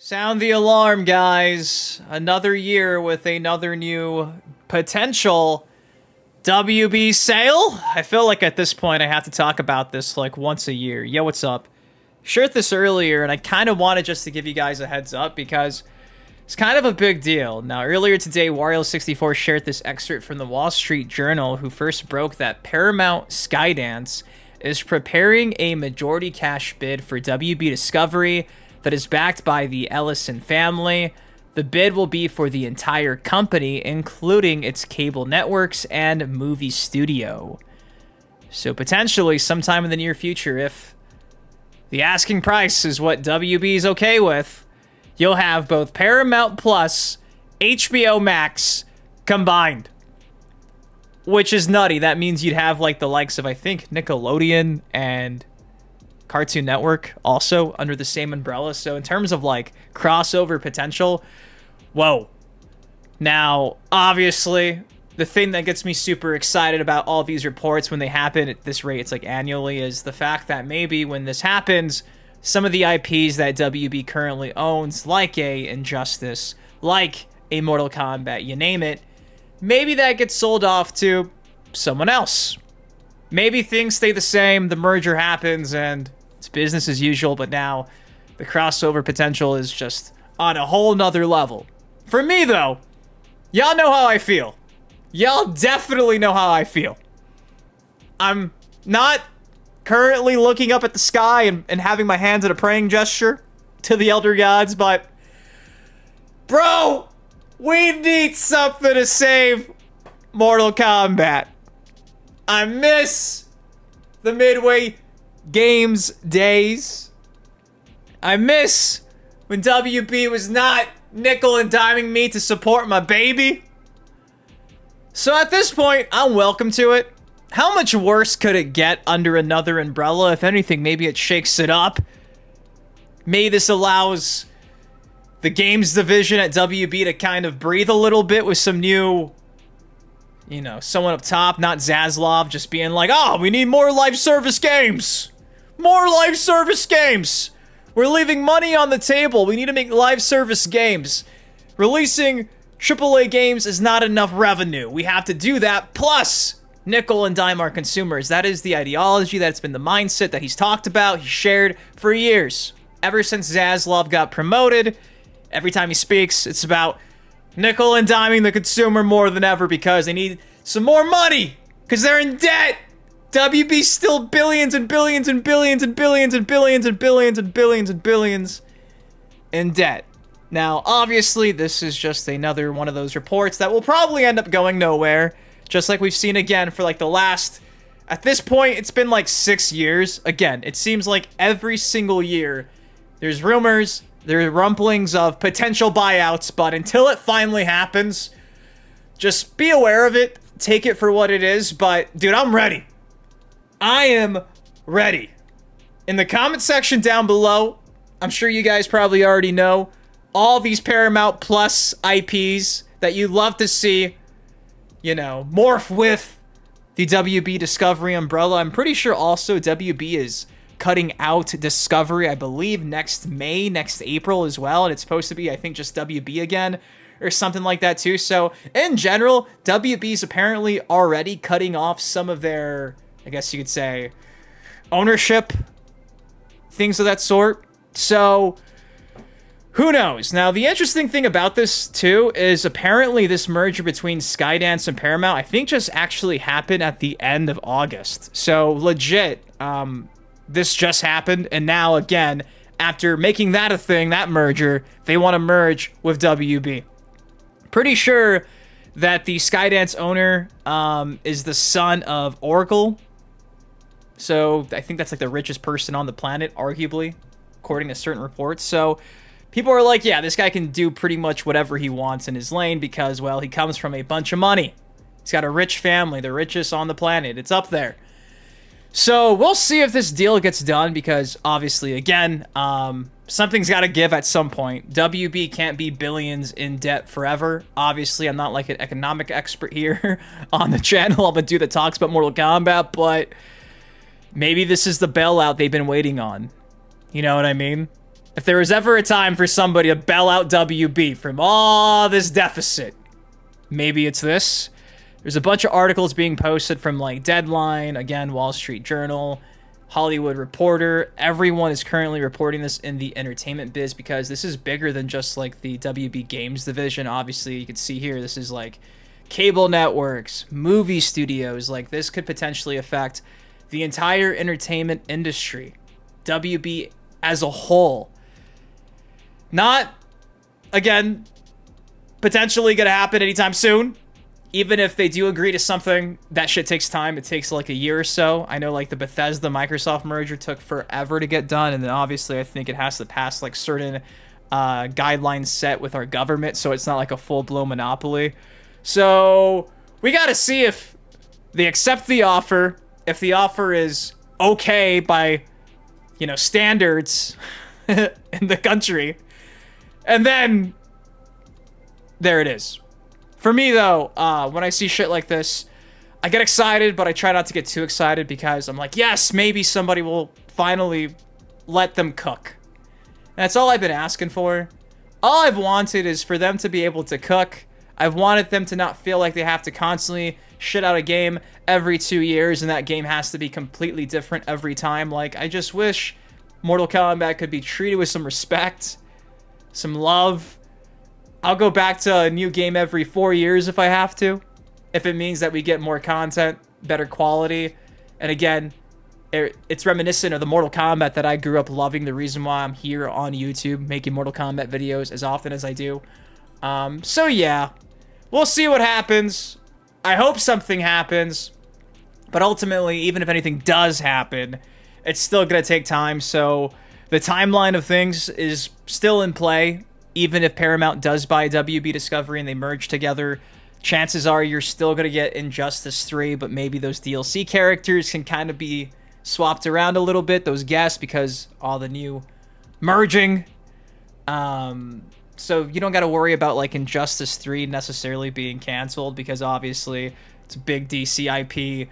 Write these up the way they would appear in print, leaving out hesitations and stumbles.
Sound the alarm, guys. Another year with another new potential WB sale. I feel like at this point I have to talk about this like once a year. Yo, what's up? Shared this earlier, and I kind of wanted just to give you guys a heads up because it's kind of a big deal. Now, earlier today, Wario64 shared this excerpt from the Wall Street Journal, who first broke that Paramount Skydance is preparing a majority cash bid for WB Discovery that is backed by the Ellison family. The bid will be for the entire company, including its cable networks and movie studio. So potentially, sometime in the near future, if the asking price is what WB is okay with, you'll have both Paramount Plus, HBO Max combined. Which is nutty. That means you'd have like the likes of, I think, Nickelodeon and Cartoon Network also under the same umbrella. So in terms of like crossover potential, whoa. Now, obviously, the thing that gets me super excited about all these reports when they happen at this rate, it's like annually, is the fact that maybe when this happens, some of the IPs that WB currently owns, like a Injustice, like a Mortal Kombat, you name it, maybe that gets sold off to someone else. Maybe things stay the same, the merger happens, and it's business as usual, but now the crossover potential is just on a whole nother level. For me, though, y'all know how I feel. Y'all definitely know how I feel. I'm not currently looking up at the sky and having my hands in a praying gesture to the elder gods, but bro, we need something to save Mortal Kombat. I miss the Midway Games days. I miss when WB was not nickel and diming me to support my baby. So at this point, I'm welcome to it. How much worse could it get under another umbrella? If anything, maybe it shakes it up. Maybe this allows the games division at WB to kind of breathe a little bit with some new, you know, someone up top, not Zaslav, just being like, oh, we need more live service games. More live service games. We're leaving money on the table. We need to make live service games. Releasing AAA games is not enough revenue. We have to do that, plus nickel and dime our consumers. That is the ideology, that's been the mindset that he's talked about, he shared for years. Ever since Zaslav got promoted, every time he speaks, it's about nickel and diming the consumer more than ever because they need some more money, because they're in debt. WB's still billions and billions and billions and billions and billions and billions and billions and billions in debt. Now, obviously, this is just another one of those reports that will probably end up going nowhere, just like we've seen again for like the last, at this point, it's been like 6 years. Again, it seems like every single year, there's rumors, there are rumblings of potential buyouts, but until it finally happens, just be aware of it, take it for what it is, but dude, I'm ready. I am ready. In the comment section down below, I'm sure you guys probably already know, all these Paramount Plus IPs that you'd love to see, you know, morph with the WB Discovery umbrella. I'm pretty sure also WB is cutting out Discovery, I believe, next May, next April as well. And it's supposed to be, I think, just WB again or something like that too. So in general, WB's apparently already cutting off some of their, I guess you could say, ownership, things of that sort. So who knows? Now, the interesting thing about this, too, is apparently this merger between Skydance and Paramount, I think, just actually happened at the end of August. So, legit, this just happened, and now, again, after making that a thing, that merger, they want to merge with WB. Pretty sure that the Skydance owner is the son of Oracle. So, I think that's like the richest person on the planet, arguably, according to certain reports. So people are like, yeah, this guy can do pretty much whatever he wants in his lane because, well, he comes from a bunch of money. He's got a rich family, the richest on the planet. It's up there. So we'll see if this deal gets done because, obviously, again, something's got to give at some point. WB can't be billions in debt forever. Obviously, I'm not like an economic expert here on the channel. I'm a dude that talks about Mortal Kombat, but maybe this is the bailout they've been waiting on. You know what I mean? If there was ever a time for somebody to bail out WB from all this deficit, maybe it's this. There's a bunch of articles being posted from like Deadline, again, Wall Street Journal, Hollywood Reporter. Everyone is currently reporting this in the entertainment biz because this is bigger than just like the WB Games division. Obviously, you can see here, this is like cable networks, movie studios. Like this could potentially affect the entire entertainment industry, WB as a whole. Not, again, potentially gonna happen anytime soon. Even if they do agree to something, that shit takes time. It takes like a year or so. I know like the Bethesda-Microsoft merger took forever to get done. And then obviously I think it has to pass like certain guidelines set with our government. So it's not like a full-blown monopoly. So we got to see if they accept the offer. If the offer is okay by, you know, standards in the country. And then there it is. For me, though, when I see shit like this, I get excited, but I try not to get too excited because I'm like, yes, maybe somebody will finally let them cook. And that's all I've been asking for. All I've wanted is for them to be able to cook. I've wanted them to not feel like they have to constantly shit out a game every 2 years and that game has to be completely different every time. Like, I just wish Mortal Kombat could be treated with some respect, some love. I'll go back to a new game every 4 years if I have to. If it means that we get more content, better quality. And again, it's reminiscent of the Mortal Kombat that I grew up loving. The reason why I'm here on YouTube making Mortal Kombat videos as often as I do. So yeah, we'll see what happens. I hope something happens. But ultimately, even if anything does happen, it's still going to take time. So the timeline of things is still in play. Even if Paramount does buy WB Discovery and they merge together, chances are you're still going to get Injustice 3, but maybe those DLC characters can kind of be swapped around a little bit, those guests, because all the new merging. So you don't got to worry about like Injustice 3 necessarily being canceled, because obviously it's a big DC IP.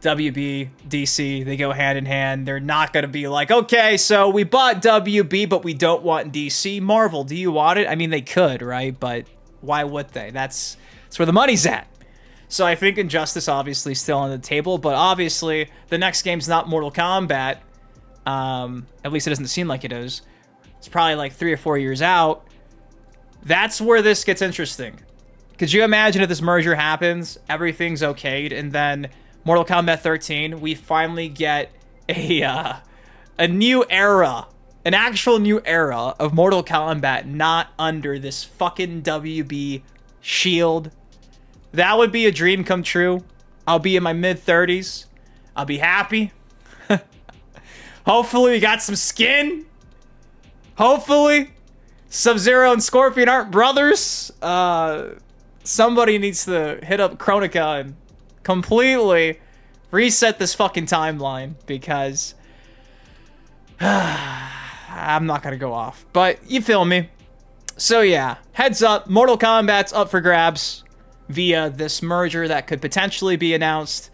WB, DC, they go hand in hand. They're not going to be like, okay, so we bought WB, but we don't want DC. Marvel, do you want it? I mean, they could, right? But why would they? That's where the money's at. So I think Injustice obviously still on the table, but obviously the next game's not Mortal Kombat. At least it doesn't seem like it is. It's probably like 3 or 4 years out. That's where this gets interesting. Could you imagine if this merger happens, everything's okayed, and then Mortal Kombat 13, we finally get a new era, an actual new era of Mortal Kombat, not under this fucking WB shield. That would be a dream come true. I'll be in my mid-30s. I'll be happy. Hopefully we got some skin. Hopefully Sub-Zero and Scorpion aren't brothers. Somebody needs to hit up Chronica and completely reset this fucking timeline, because I'm not gonna go off, but you feel me. So yeah, heads up, Mortal Kombat's up for grabs via this merger that could potentially be announced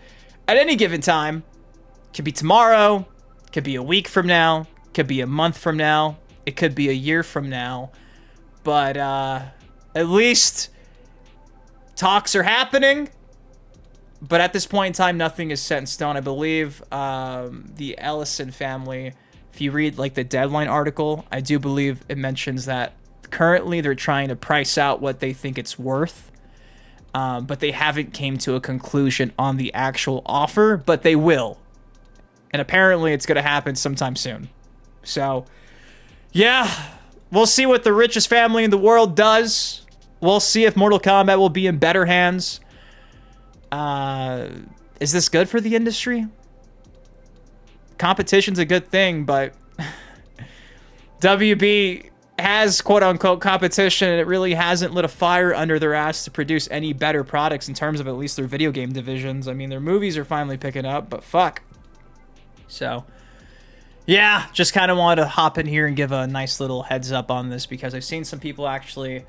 at any given time. Could be tomorrow, could be a week from now, could be a month from now, it could be a year from now, but at least talks are happening. But at this point in time, nothing is set in stone. I believe the Ellison family, if you read like the Deadline article, I do believe it mentions that currently they're trying to price out what they think it's worth. But they haven't came to a conclusion on the actual offer, but they will. And apparently it's going to happen sometime soon. So, yeah, we'll see what the richest family in the world does. We'll see if Mortal Kombat will be in better hands. Is this good for the industry? Competition's a good thing, but WB has quote-unquote competition, and it really hasn't lit a fire under their ass to produce any better products in terms of at least their video game divisions. I mean, their movies are finally picking up, but fuck. So, yeah, just kind of wanted to hop in here and give a nice little heads up on this, because I've seen some people actually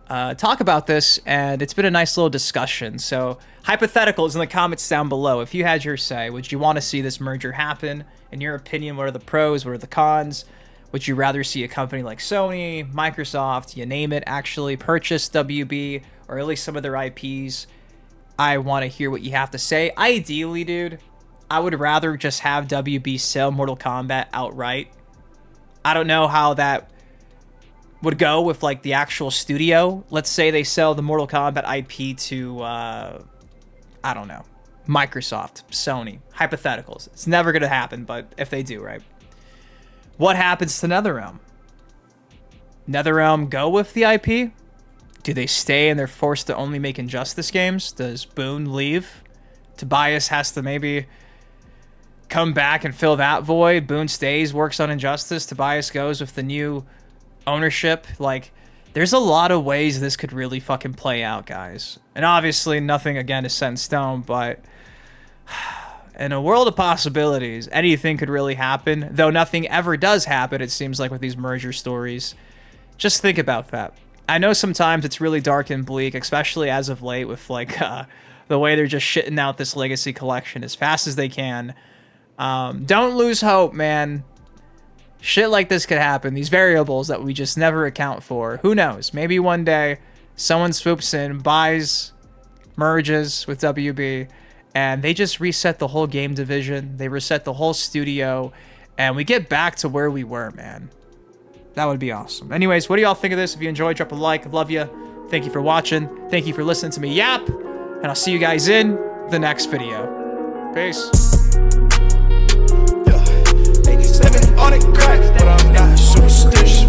talk about this, and it's been a nice little discussion. So hypotheticals in the comments down below. If you had your say, would you want to see this merger happen? In your opinion, what are the pros? What are the cons? Would you rather see a company like Sony, Microsoft, you name it, actually purchase WB or at least some of their IPs? I want to hear what you have to say. Ideally, dude, I would rather just have WB sell Mortal Kombat outright. I don't know how that would go with like the actual studio. Let's say they sell the Mortal Kombat IP to, I don't know, Microsoft, Sony, hypotheticals. It's never going to happen, but if they do, right? What happens to NetherRealm? NetherRealm go with the IP? Do they stay and they're forced to only make Injustice games? Does Boone leave? Tobias has to maybe come back and fill that void. Boone stays, works on Injustice. Tobias goes with the new ownership. Like, there's a lot of ways this could really fucking play out, guys. And obviously, nothing, again, is set in stone, but in a world of possibilities, anything could really happen. Though nothing ever does happen, it seems like, with these merger stories. Just think about that. I know sometimes it's really dark and bleak, especially as of late with, like, the way they're just shitting out this Legacy Collection as fast as they can. Don't lose hope, man. Shit like this could happen. These variables that we just never account for. Who knows? Maybe one day someone swoops in, buys, merges with WB, and they just reset the whole game division. They reset the whole studio, and we get back to where we were, man. That would be awesome. Anyways, what do y'all think of this? If you enjoyed, drop a like. I love you. Thank you for watching. Thank you for listening to me yap. And I'll see you guys in the next video. Peace. Living on a crack, but I'm not superstitious.